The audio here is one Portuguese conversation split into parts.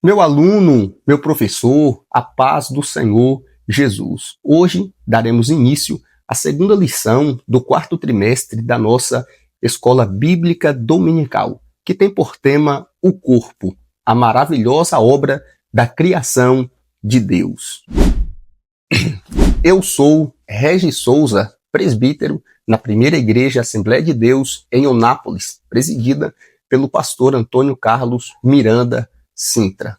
Meu aluno, meu professor, a paz do Senhor Jesus. Hoje daremos início à segunda lição do quarto trimestre da nossa Escola Bíblica Dominical, que tem por tema o corpo, a maravilhosa obra da criação de Deus. Eu sou Regis Souza, presbítero na Primeira Igreja Assembleia de Deus em Eunápolis, presidida pelo pastor Antônio Carlos Miranda Sintra.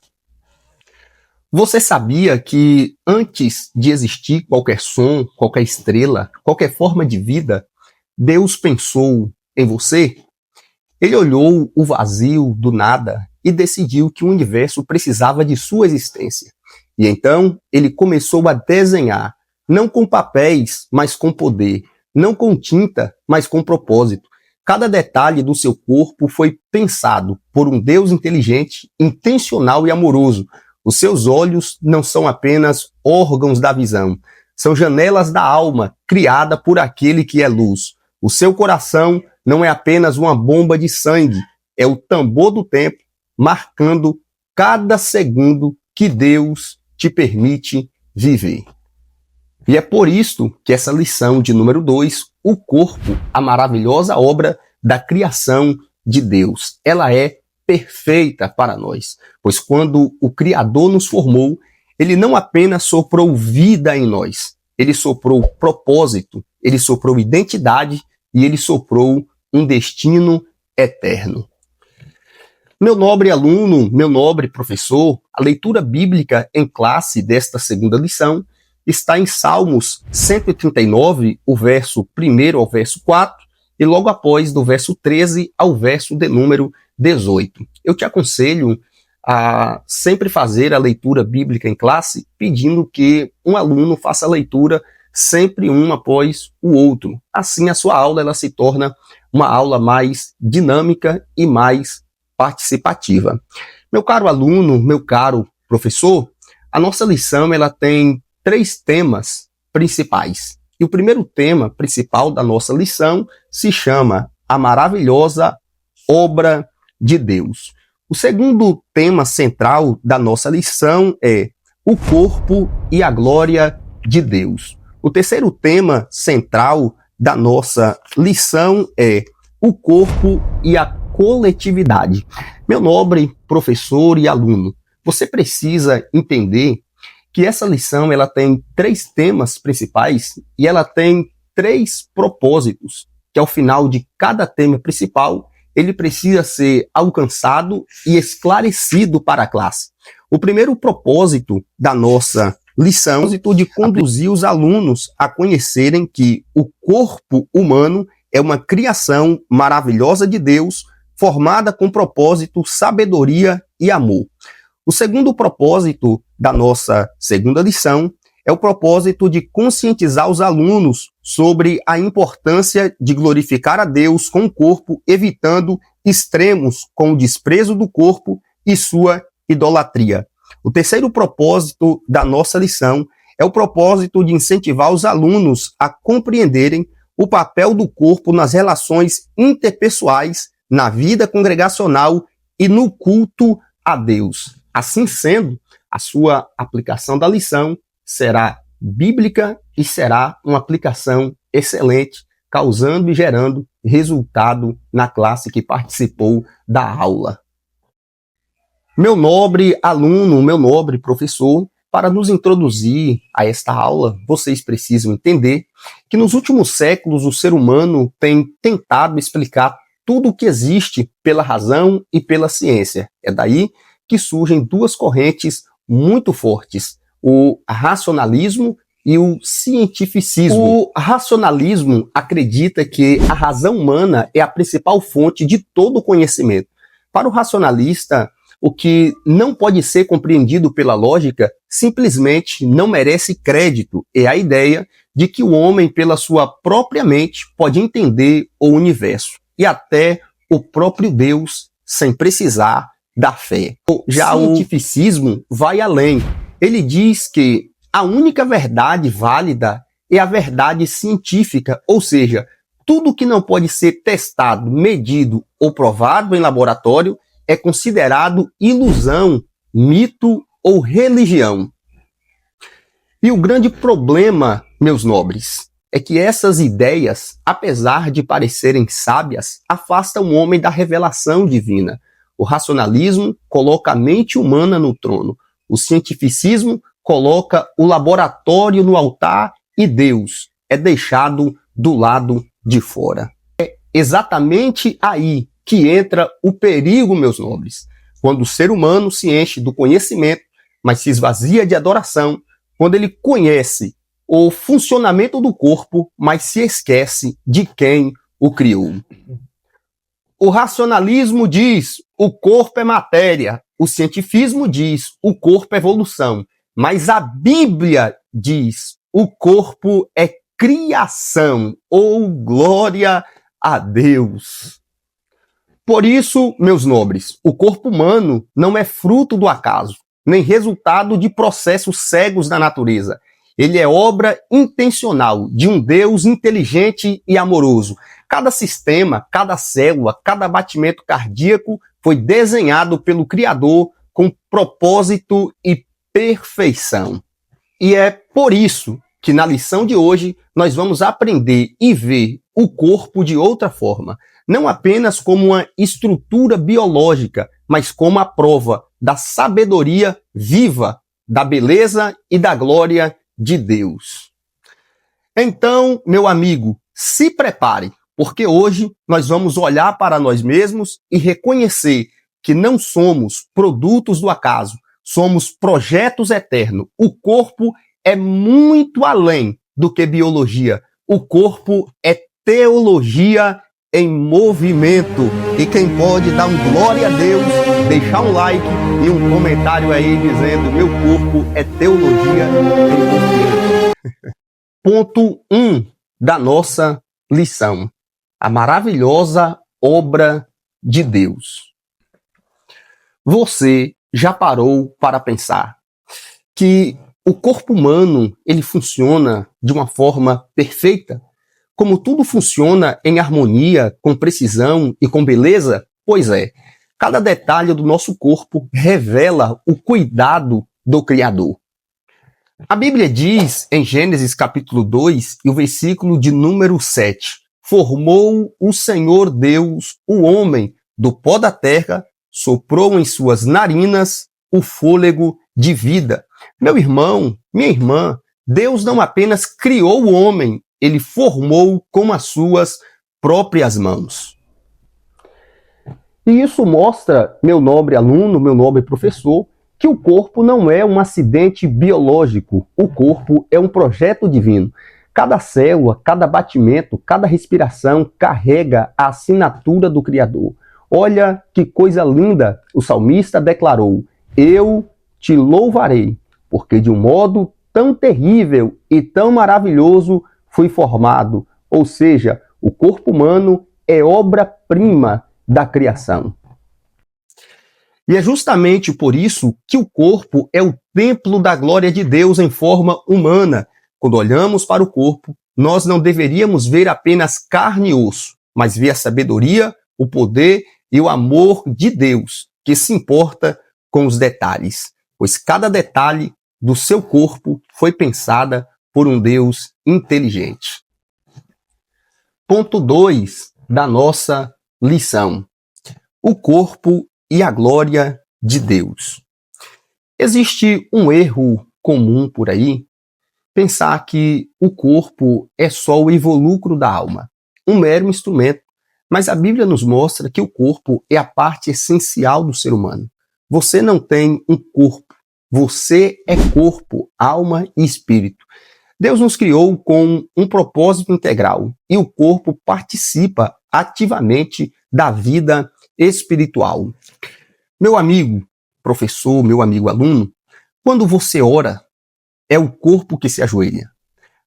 Você sabia que antes de existir qualquer som, qualquer estrela, qualquer forma de vida, Deus pensou em você? Ele olhou o vazio do nada e decidiu que o universo precisava de sua existência. E então ele começou a desenhar, não com papéis, mas com poder, não com tinta, mas com propósito. Cada detalhe do seu corpo foi pensado por um Deus inteligente, intencional e amoroso. Os seus olhos não são apenas órgãos da visão, são janelas da alma, criada por aquele que é luz. O seu coração não é apenas uma bomba de sangue, é o tambor do tempo, marcando cada segundo que Deus te permite viver. E é por isso que essa lição de número 2, o corpo, a maravilhosa obra da criação de Deus, ela é perfeita para nós, pois quando o Criador nos formou, ele não apenas soprou vida em nós, ele soprou propósito, ele soprou identidade e ele soprou um destino eterno. Meu nobre aluno, meu nobre professor, a leitura bíblica em classe desta segunda lição está em Salmos 139, o verso 1 ao verso 4, e logo após do verso 13 ao verso de número 18. Eu te aconselho a sempre fazer a leitura bíblica em classe, pedindo que um aluno faça a leitura sempre um após o outro. Assim a sua aula ela se torna uma aula mais dinâmica e mais participativa. Meu caro aluno, meu caro professor, a nossa lição ela tem 3 temas principais. E o primeiro tema principal da nossa lição se chama A Maravilhosa Obra de Deus. O segundo tema central da nossa lição é o corpo e a glória de Deus. O terceiro tema central da nossa lição é o corpo e a coletividade. Meu nobre professor e aluno, você precisa entender que essa lição ela tem 3 temas principais e ela tem 3 propósitos, que ao final de cada tema principal, ele precisa ser alcançado e esclarecido para a classe. O primeiro propósito da nossa lição é de conduzir os alunos a conhecerem que o corpo humano é uma criação maravilhosa de Deus, formada com propósito, sabedoria e amor. O segundo propósito da nossa segunda lição é o propósito de conscientizar os alunos sobre a importância de glorificar a Deus com o corpo, evitando extremos com o desprezo do corpo e sua idolatria. O terceiro propósito da nossa lição é o propósito de incentivar os alunos a compreenderem o papel do corpo nas relações interpessoais, na vida congregacional e no culto a Deus. Assim sendo, a sua aplicação da lição será bíblica e será uma aplicação excelente, causando e gerando resultado na classe que participou da aula. Meu nobre aluno, meu nobre professor, para nos introduzir a esta aula, vocês precisam entender que nos últimos séculos o ser humano tem tentado explicar tudo o que existe pela razão e pela ciência. É daí que surgem 2 correntes muito fortes, o racionalismo e o cientificismo. O racionalismo acredita que a razão humana é a principal fonte de todo o conhecimento. Para o racionalista, o que não pode ser compreendido pela lógica simplesmente não merece crédito. É a ideia de que o homem, pela sua própria mente, pode entender o universo e até o próprio Deus sem precisar da fé. Já o cientificismo vai além. Ele diz que a única verdade válida é a verdade científica, ou seja, tudo que não pode ser testado, medido ou provado em laboratório é considerado ilusão mito ou religião. E o grande problema, meus nobres, é que essas ideias, apesar de parecerem sábias, afastam o homem da revelação divina. O racionalismo coloca a mente humana no trono. O cientificismo coloca o laboratório no altar e Deus é deixado do lado de fora. É exatamente aí que entra o perigo, meus nobres. Quando o ser humano se enche do conhecimento, mas se esvazia de adoração, quando ele conhece o funcionamento do corpo, mas se esquece de quem o criou. O racionalismo diz o corpo é matéria, o cientificismo diz o corpo é evolução, mas a Bíblia diz o corpo é criação, ou glória a Deus. Por isso, meus nobres, o corpo humano não é fruto do acaso, nem resultado de processos cegos da natureza. Ele é obra intencional de um Deus inteligente e amoroso. Cada sistema, cada célula, cada batimento cardíaco foi desenhado pelo Criador com propósito e perfeição. E é por isso que na lição de hoje nós vamos aprender e ver o corpo de outra forma. Não apenas como uma estrutura biológica, mas como a prova da sabedoria viva, da beleza e da glória de Deus. Então, meu amigo, se prepare, porque hoje nós vamos olhar para nós mesmos e reconhecer que não somos produtos do acaso, somos projetos eternos. O corpo é muito além do que biologia. O corpo é teologia em movimento. E quem pode dar um glória a Deus, deixar um like e um comentário aí dizendo: meu corpo é teologia em movimento. Ponto 1 da nossa lição: a maravilhosa obra de Deus. Você já parou para pensar que o corpo humano ele funciona de uma forma perfeita? Como tudo funciona em harmonia, com precisão e com beleza? Pois é, cada detalhe do nosso corpo revela o cuidado do Criador. A Bíblia diz em Gênesis capítulo 2 e o versículo de número 7, formou o Senhor Deus o homem do pó da terra, soprou em suas narinas o fôlego de vida. Meu irmão, minha irmã, Deus não apenas criou o homem, ele formou com as suas próprias mãos. E isso mostra, meu nobre aluno, meu nobre professor, que o corpo não é um acidente biológico. O corpo é um projeto divino. Cada célula, cada batimento, cada respiração carrega a assinatura do Criador. Olha que coisa linda! O salmista declarou: eu te louvarei, porque de um modo tão terrível e tão maravilhoso fui formado, ou seja, o corpo humano é obra-prima da criação. E é justamente por isso que o corpo é o templo da glória de Deus em forma humana. Quando olhamos para o corpo, nós não deveríamos ver apenas carne e osso, mas ver a sabedoria, o poder e o amor de Deus, que se importa com os detalhes, pois cada detalhe do seu corpo foi pensada por um Deus inteligente. Ponto 2 da nossa lição: o corpo e a glória de Deus. Existe um erro comum por aí, pensar que o corpo é só o involucro da alma, um mero instrumento, mas a Bíblia nos mostra que o corpo é a parte essencial do ser humano. Você não tem um corpo, você é corpo, alma e espírito. Deus nos criou com um propósito integral e o corpo participa ativamente da vida espiritual. Meu amigo professor, meu amigo aluno, quando você ora, é o corpo que se ajoelha.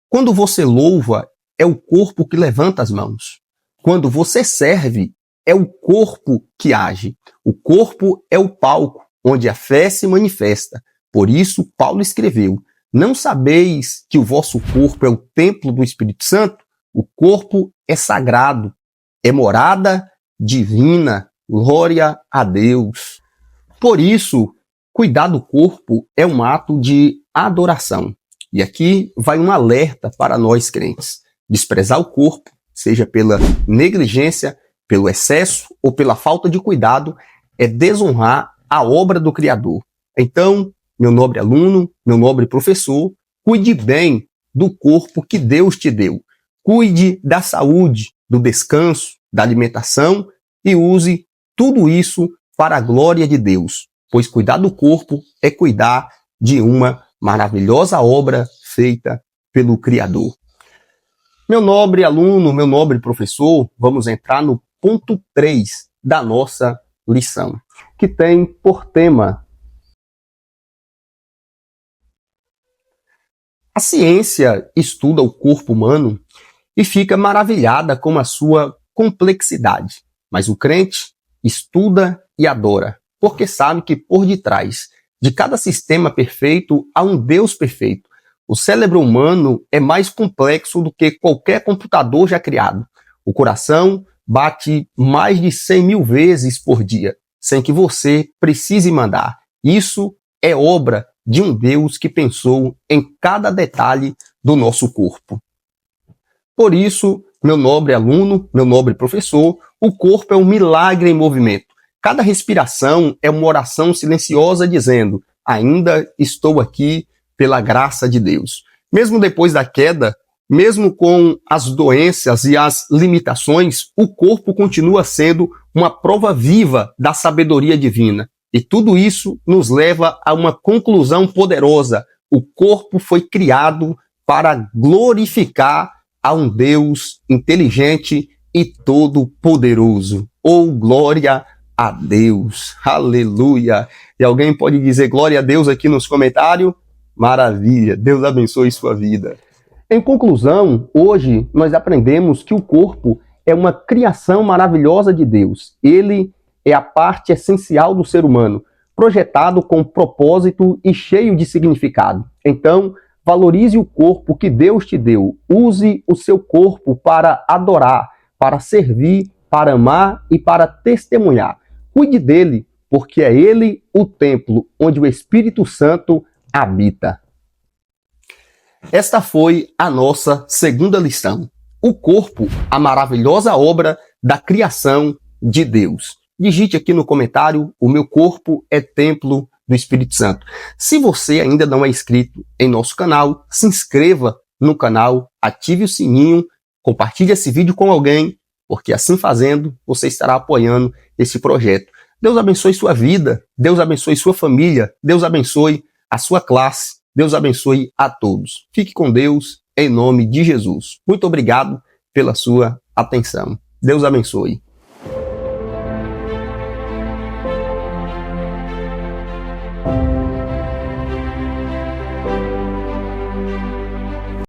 Quando você louva, é o corpo que levanta as mãos. Quando você serve, é o corpo que age. O corpo é o palco onde a fé se manifesta. Por isso, Paulo escreveu: não sabeis que o vosso corpo é o templo do Espírito Santo? O corpo é sagrado, é morada divina. Glória a Deus. Por isso, Cuidar do corpo é um ato de adoração. E aqui vai um alerta para nós crentes. Desprezar o corpo, seja pela negligência, pelo excesso ou pela falta de cuidado, é desonrar a obra do Criador. Então, meu nobre aluno, meu nobre professor, cuide bem do corpo que Deus te deu. Cuide da saúde, do descanso, da alimentação e use tudo isso para a glória de Deus, pois cuidar do corpo é cuidar de uma maravilhosa obra feita pelo Criador. Meu nobre aluno, meu nobre professor, vamos entrar no ponto 3 da nossa lição, que tem por tema: a ciência estuda o corpo humano e fica maravilhada com a sua complexidade, mas o crente estuda e adora, porque sabe que por detrás de cada sistema perfeito há um Deus perfeito. O cérebro humano é mais complexo do que qualquer computador já criado. O coração bate mais de 100.000 vezes por dia, sem que você precise mandar. Isso é obra de um Deus que pensou em cada detalhe do nosso corpo. Por isso, meu nobre aluno, meu nobre professor, o corpo é um milagre em movimento. Cada respiração é uma oração silenciosa dizendo: ainda estou aqui pela graça de Deus. Mesmo depois da queda, mesmo com as doenças e as limitações, o corpo continua sendo uma prova viva da sabedoria divina. E tudo isso nos leva a uma conclusão poderosa: o corpo foi criado para glorificar a um Deus inteligente e todo-poderoso. Oh, glória a Deus! Aleluia! E alguém pode dizer glória a Deus aqui nos comentários? Maravilha! Deus abençoe sua vida. Em conclusão, hoje nós aprendemos que o corpo é uma criação maravilhosa de Deus. Ele é a parte essencial do ser humano, projetado com propósito e cheio de significado. Então, valorize o corpo que Deus te deu. Use o seu corpo para adorar, para servir, para amar e para testemunhar. Cuide dele, porque é ele o templo onde o Espírito Santo habita. Esta foi a nossa segunda lição. O corpo, a maravilhosa obra da criação de Deus. Digite aqui no comentário: o meu corpo é templo do Espírito Santo. Se você ainda não é inscrito em nosso canal, se inscreva no canal, ative o sininho, compartilhe esse vídeo com alguém, porque assim fazendo, você estará apoiando esse projeto. Deus abençoe sua vida, Deus abençoe sua família, Deus abençoe a sua classe, Deus abençoe a todos. Fique com Deus, em nome de Jesus. Muito obrigado pela sua atenção. Deus abençoe.